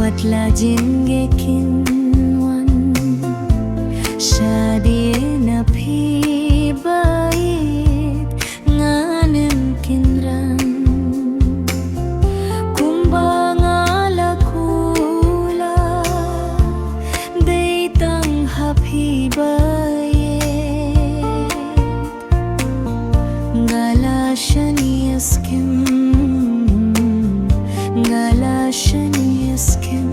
Watla jinge kinwan Shadiye na phi bait Nganan kinran Kumbanga lakula Deitang happy bait Ngala shani askim Ngala shani askim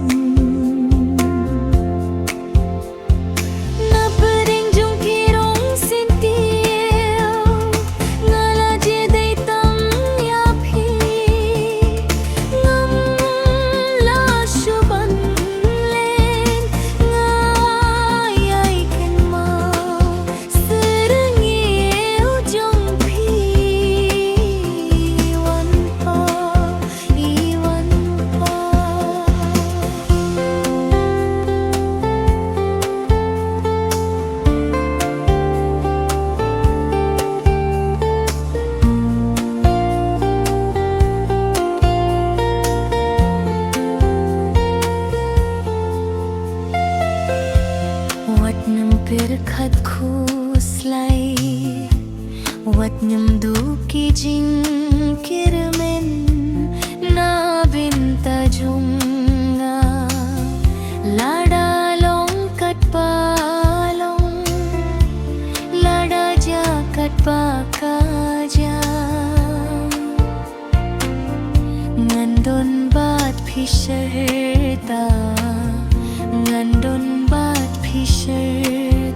Perkhat khuslai watnyam duki jing kirmen na binta junga lada long kat palong lada ja kat paka ja ngandon bat phisherta ngandon bat phisher